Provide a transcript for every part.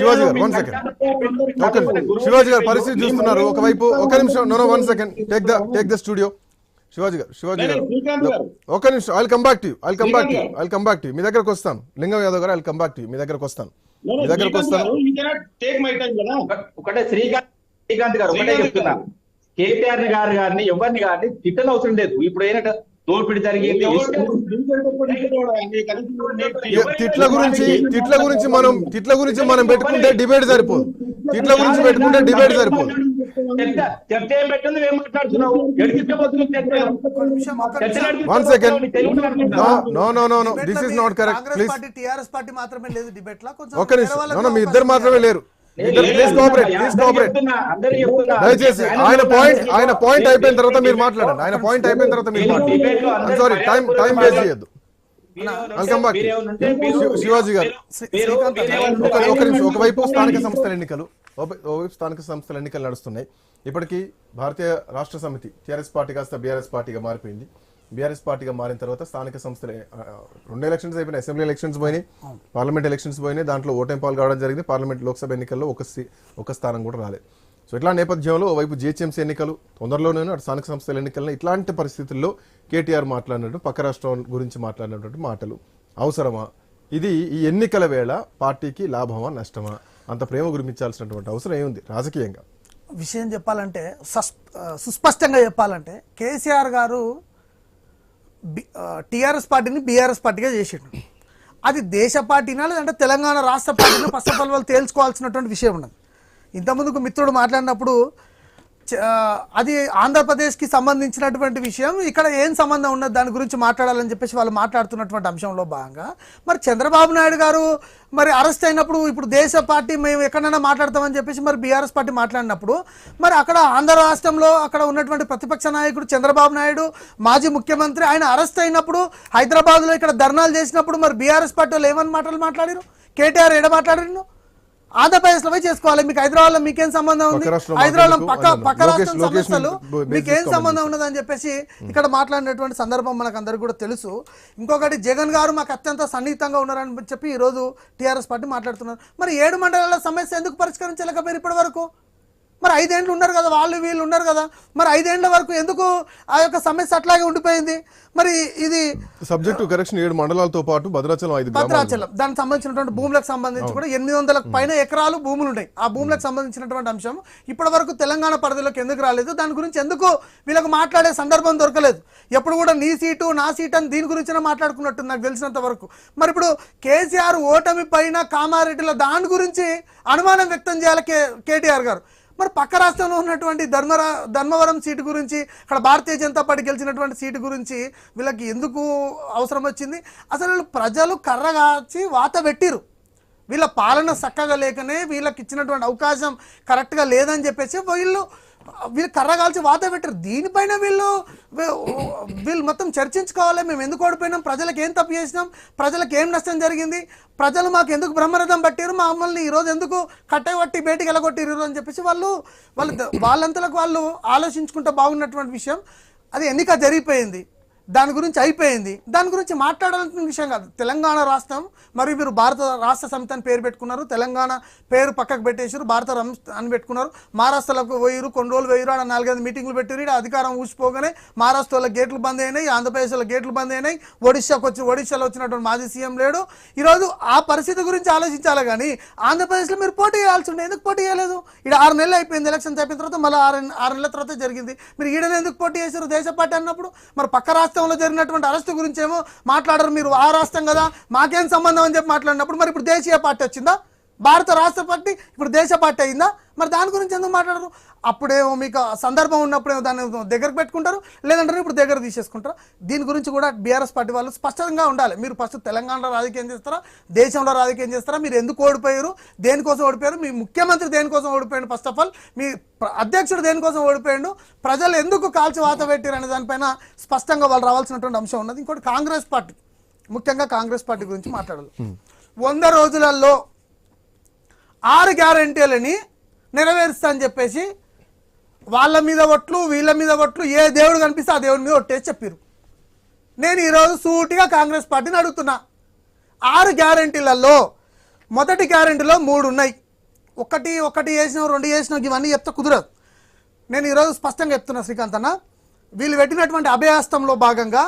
శివాజీ గారు 1 second. Okay Shivaji గారు పరిస్థితి చూస్తున్నారు ఒకవైపు. ఒక నిమిషం. No 1 second. Take the studio. Shivaji గారు ఒక నిమిషం. I'll come back to you. మీ దగ్గరకు వస్తాను. లింగం యాదవ్ గారు I'll come back to you. మీ దగ్గరకు వస్తాను. ఒకటే శ్రీకాంత్ గారు ఒకటే చెప్తున్నా, కేటీఆర్ గారిని ఎవరిని గారిని తిట్టని అవసరం లేదు. ఇప్పుడు ఏంటంటే దోపిడి జరిగింది. తిట్ల గురించి మనం పెట్టుకుంటే డిబేట్ సరిపోదు. చర్చ ఏం పెట్టింది, ఏం మాట్లాడుతున్నావు? One second. No. This is not correct. Please. TRS party మాత్రమే లేదు డిబేట్ లా. కొంచెం ఒక్క నిమిషం. మీ ఇద్దరు మాత్రమే లేరు. Please cooperate. దయచేసి ఆయన పాయింట్ అయిపోయిన తర్వాత మీరు మాట్లాడండి. సారీ, టైం వేస్ట్ చేయొద్దు. Welcome back. శివాజీ గారు ఒక నిమిషం. ఒకవైపు స్థానిక సంస్థల ఎన్నికలు నడుస్తున్నాయి. ఇప్పటికీ భారతీయ రాష్ట్ర సమితి టీఆర్ఎస్ పార్టీ కాస్త బీఆర్ఎస్ పార్టీగా మారిపోయింది. బీఆర్ఎస్ పార్టీగా మారిన తర్వాత స్థానిక సంస్థలు 2 ఎలక్షన్స్ అయిపోయినాయి. అసెంబ్లీ ఎలక్షన్స్ పోయినాయి, పార్లమెంట్ ఎలక్షన్స్ పోయినాయి. దాంట్లో ఓటమి పాలు కావడం జరిగింది. పార్లమెంట్ లోక్సభ ఎన్నికల్లో ఒక స్థానం కూడా రాలేదు. సో ఇట్లా నేపథ్యంలో వైపు జిహెచ్ఎంసీ ఎన్నికలు తొందరలోనే, అటు స్థానిక సంస్థల ఎన్నికల్లో ఇట్లాంటి పరిస్థితుల్లో కేటీఆర్ మాట్లాడినట్టు పక్క రాష్ట్రం గురించి మాట్లాడినటువంటి మాటలు అవసరమా? ఇది ఈ ఎన్నికల వేళ పార్టీకి లాభమా నష్టమా? అంత ప్రేమ గురించాల్సినటువంటి అవసరం ఏముంది రాజకీయంగా? విషయం చెప్పాలంటే, సుస్పష్టంగా చెప్పాలంటే, కేసీఆర్ గారు టీఆర్ఎస్ పార్టీని బీఆర్ఎస్ పార్టీగా చేసిండు. అది దేశ పార్టీనా లేదంటే తెలంగాణ రాష్ట్ర పార్టీని ఫస్ట్ ఆఫ్ ఆల్ వాళ్ళు తేల్చుకోవాల్సినటువంటి విషయం ఉన్నది. ఇంతకుముందుకు మిత్రుడు మాట్లాడినప్పుడు అది ఆంధ్రప్రదేశ్కి సంబంధించినటువంటి విషయం, ఇక్కడ ఏం సంబంధం ఉన్నది దాని గురించి మాట్లాడాలని చెప్పేసి వాళ్ళు మాట్లాడుతున్నటువంటి అంశంలో భాగంగా మరి చంద్రబాబు నాయుడు గారు మరి అరెస్ట్ అయినప్పుడు ఇప్పుడు దేశ పార్టీ మేము ఎక్కడైనా మాట్లాడతామని చెప్పేసి మరి బీఆర్ఎస్ పార్టీ మాట్లాడినప్పుడు మరి అక్కడ ఆంధ్ర రాష్ట్రంలో అక్కడ ఉన్నటువంటి ప్రతిపక్ష నాయకుడు చంద్రబాబు నాయుడు, మాజీ ముఖ్యమంత్రి, ఆయన అరెస్ట్ అయినప్పుడు హైదరాబాద్లో ఇక్కడ ధర్నాలు చేసినప్పుడు మరి బీఆర్ఎస్ పార్టీ వాళ్ళు ఏమని మాట్లాడారు? కేటీఆర్ ఏడ మాట్లాడారు? ఆంధ్రప్రదేశ్ లో పోయి చేసుకోవాలి. మీకు హైదరాబాద్ లో మీకేం సంబంధం ఉంది? హైదరాబాద్ పక్క రాష్ట్రం సమస్యలు మీకేం సంబంధం ఉన్నది అని చెప్పేసి ఇక్కడ మాట్లాడినటువంటి సందర్భం మనకు అందరికి కూడా తెలుసు. ఇంకొకటి, జగన్ గారు మాకు అత్యంత సన్నిహితంగా ఉన్నారని చెప్పి ఈ రోజు టీఆర్ఎస్ పార్టీ మాట్లాడుతున్నారు. మరి 7 మండలాల సమస్య ఎందుకు పరిష్కరించలేకపోయారు ఇప్పటి వరకు? మరి 5 ఏళ్ళు ఉన్నారు కదా, వీళ్ళు ఉన్నారు కదా, మరి 5 ఏళ్ల వరకు ఎందుకు ఆ యొక్క సమస్య అట్లాగే ఉండిపోయింది? మరి ఇది సబ్జెక్టు కరెక్షన్ 7 మండలాలతో పాటు భద్రాచలం దానికి సంబంధించినటువంటి భూములకు సంబంధించి కూడా 800 పైన ఎకరాలు భూములు ఉన్నాయి. ఆ భూములకు సంబంధించినటువంటి అంశం ఇప్పటి వరకు తెలంగాణ పరిధిలోకి ఎందుకు రాలేదు? దాని గురించి ఎందుకు వీళ్ళకి మాట్లాడే సందర్భం దొరకలేదు? ఎప్పుడు కూడా నీ సీటు నా సీటు అని దీని గురించి మాట్లాడుకున్నట్టు నాకు తెలిసినంత వరకు. మరి ఇప్పుడు కేసీఆర్ ఓటమి పైన కామారెడ్డిలో దాని గురించి అనుమానం వ్యక్తం చేయాలి కేటీఆర్ గారు. మరి పక్క రాష్ట్రంలో ఉన్నటువంటి ధర్మవరం సీటు గురించి, అక్కడ భారతీయ జనతా పార్టీ గెలిచినటువంటి సీటు గురించి వీళ్ళకి ఎందుకు అవసరం వచ్చింది? అసలు ప్రజలు కర్రగాచి వాత పెట్టిరు. వీళ్ళ పాలన చక్కగా లేకనే, వీళ్ళకి ఇచ్చినటువంటి అవకాశం కరెక్ట్గా లేదని చెప్పేసి వీళ్ళు కర్రగాల్చి వాత పెట్టారు. దీనిపైన వీళ్ళు మొత్తం చర్చించుకోవాలి. మేము ఎందుకు ఓడిపోయినాం, ప్రజలకు ఏం తప్పు చేసినాం, ప్రజలకు ఏం నష్టం జరిగింది, ప్రజలు మాకు ఎందుకు బ్రహ్మరథం పట్టారు, మమ్మల్ని ఈరోజు ఎందుకు కట్టగొట్టి బయటికి వెళ్ళగొట్టిరు అని చెప్పేసి వాళ్ళంతలకు వాళ్ళు ఆలోచించుకుంటే బాగున్నటువంటి విషయం. అది ఎన్నిక జరిగిపోయింది, దాని గురించి అయిపోయింది, దాని గురించి మాట్లాడాల్సిన విషయం కాదు. తెలంగాణ రాష్ట్రం మరియు మీరు భారత రాష్ట్ర సమితి అని పేరు పెట్టుకున్నారు, తెలంగాణ పేరు పక్కకు పెట్టేసారు, భారత అని పెట్టుకున్నారు. మహారాష్ట్రలకు పోయిరు, కొన్ని రోజులు పోయిరు, ఆడ 4-5 మీటింగ్లు పెట్టారు. ఇక్కడ అధికారం ఊసిపోగానే మహారాష్ట్రలో గేట్లు బంద్ అయినాయి, ఆంధ్రప్రదేశ్లో గేట్లు బంద్ అయినాయి, ఒడిశాలో వచ్చినటువంటి మాజీ సీఎం లేడు. ఈరోజు ఆ పరిస్థితి గురించి ఆలోచించాలి కానీ ఆంధ్రప్రదేశ్లో మీరు పోటీ చేయాల్సి ఉండే, ఎందుకు పోటీ చేయలేదు? ఇక్కడ 6 నెలలు అయిపోయింది, ఎలక్షన్స్ అయిపోయిన తర్వాత మళ్ళీ 6 నెలల తర్వాత జరిగింది. మీరు ఈడనే ఎందుకు పోటీ చేశారు దేశ పార్టీ అన్నప్పుడు? మరి పక్క రాష్ట్రంలో జరిగినటువంటి అరెస్టు గురించి ఏమో మాట్లాడరు. మీరు ఆ రాష్ట్రం కదా, మాకేం సంబంధం అని చెప్పి మాట్లాడినప్పుడు మరి ఇప్పుడు దేశీయ పార్టీ వచ్చిందా? భారత రాష్ట్ర పార్టీ ఇప్పుడు దేశ పార్టీ అయిందా? మరి దాని గురించి ఎందుకు మాట్లాడరు? అప్పుడేమో మీకు సందర్భం ఉన్నప్పుడేమో దాన్ని దగ్గరకు పెట్టుకుంటారు, లేదంటే ఇప్పుడు దగ్గర తీసేసుకుంటారు. దీని గురించి కూడా బీఆర్ఎస్ పార్టీ వాళ్ళు స్పష్టంగా ఉండాలి. మీరు ఫస్ట్ తెలంగాణలో రాజకీయం చేస్తారా, దేశంలో రాజకీయం చేస్తారా, మీరు ఎందుకు ఓడిపోయారు, దేనికోసం ఓడిపోయారు, మీ ముఖ్యమంత్రి దేనికోసం ఓడిపోయాడు, ఫస్ట్ ఆఫ్ ఆల్ మీ అధ్యక్షుడు దేనికోసం ఓడిపోయాడు, ప్రజలు ఎందుకు కాల్చి వాత పెట్టారు అనే దానిపైన స్పష్టంగా వాళ్ళు రావాల్సినటువంటి అంశం ఉన్నది. ఇంకోటి కాంగ్రెస్ పార్టీ, ముఖ్యంగా కాంగ్రెస్ పార్టీ గురించి మాట్లాడాలి. 100 రోజులలో 6 గ్యారెంటీలని నెరవేరుస్తా అని చెప్పేసి వాళ్ళ మీద ఒట్లు వీళ్ళ మీద ఒట్లు, ఏ దేవుడు కనిపిస్తే ఆ దేవుడి మీద ఒట్టేసి చెప్పారు. నేను ఈరోజు సూటిగా కాంగ్రెస్ పార్టీని అడుగుతున్నా, 6 గ్యారెంటీలలో మొదటి గ్యారెంటీలో 3 ఉన్నాయి. ఒకటి చేసినావు 2 చేసినావు ఇవన్నీ చెప్తే కుదరదు. నేను ఈరోజు స్పష్టంగా చెప్తున్నా శ్రీకాంత్ అన్న, వీళ్ళు పెట్టినటువంటి అభయహస్తంలో భాగంగా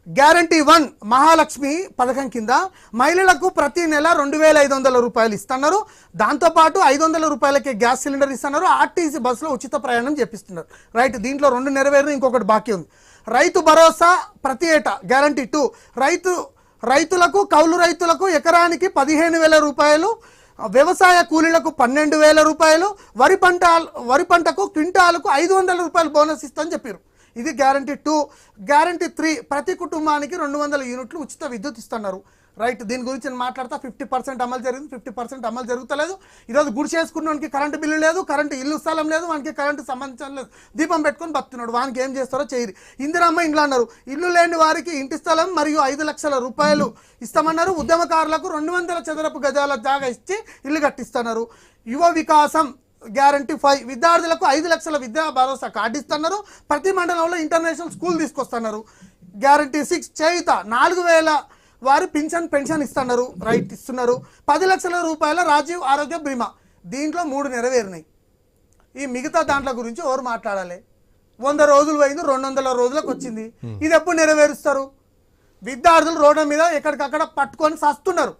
గ్యారంటీ 1 మహాలక్ష్మి పథకం కింద మహిళలకు ప్రతి నెల 2,500 రూపాయలు ఇస్తున్నారు. దాంతోపాటు 500 రూపాయలకే గ్యాస్ సిలిండర్ ఇస్తున్నారు. ఆర్టీసీ బస్సులో ఉచిత ప్రయాణం చేపిస్తున్నారు. రైట్, దీంట్లో 2 నెరవేరు, ఇంకొకటి బాకీ ఉంది. రైతు భరోసా ప్రతి ఏటా గ్యారంటీ 2 రైతులకు కౌలు రైతులకు ఎకరానికి 15,000 రూపాయలు, వ్యవసాయ కూలీలకు 12,000 రూపాయలు, వరి పంటకు క్వింటాలకు 500 రూపాయలు బోనస్ ఇస్తామని చెప్పారు. ఇది గ్యారంటీ 2. గ్యారంటీ 3 ప్రతి కుటుంబానికి 200 యూనిట్లు ఉచిత విద్యుత్ ఇస్తున్నారు. రైట్, దీని గురించి నేను మాట్లాడతా. 50% అమలు జరిగింది, 50% అమలు జరుగుతలేదు. ఈరోజు గుడి చేసుకున్నవానికి కరెంటు బిల్లు లేదు, కరెంటు ఇల్లు స్థలం లేదు, వానికి కరెంటు సంబంధించడం లేదు, దీపం పెట్టుకొని బతున్నాడు. వానికి ఏం చేస్తారో చేయరు. ఇందిరమ్మ ఇండ్లు అన్నారు, ఇల్లు లేని వారికి ఇంటి స్థలం మరియు 5 లక్షల రూపాయలు ఇస్తామన్నారు. ఉద్యమకారులకు 200 చదరపు గజాల జాగా ఇచ్చి ఇల్లు కట్టిస్తున్నారు. యువ వికాసం గ్యారంటీ 5 విద్యార్థులకు 5 లక్షల విద్యా భరోసా కార్డు ఇస్తున్నారు. ప్రతి మండలంలో ఇంటర్నేషనల్ స్కూల్ తీసుకొస్తున్నారు. గ్యారంటీ 6 చేయుత 4,000 వారు పెన్షన్ ఇస్తున్నారు. రైట్, ఇస్తున్నారు. 10 లక్షల రూపాయల రాజీవ్ ఆరోగ్య బీమా. దీంట్లో 3 నెరవేరినాయి. ఈ మిగతా దాంట్లో గురించి ఎవరు మాట్లాడాలి? 100 రోజులు పోయింది, 200 రోజులకు వచ్చింది. ఇది ఎప్పుడు నెరవేరుస్తారు? విద్యార్థులు రోడ్ల మీద ఎక్కడికక్కడ పట్టుకొని సస్తున్నారు.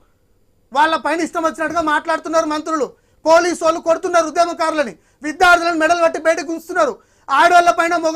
వాళ్ళ పైన ఇష్టం వచ్చినట్టుగా మాట్లాడుతున్నారు మంత్రులు. పోలీసు వాళ్ళు కొడుతున్నారు ఉద్యమకారులని, విద్యార్థులను మెడలు పట్టి బయటకు ఉంచుతున్నారు. ఆడవాళ్ళ పైన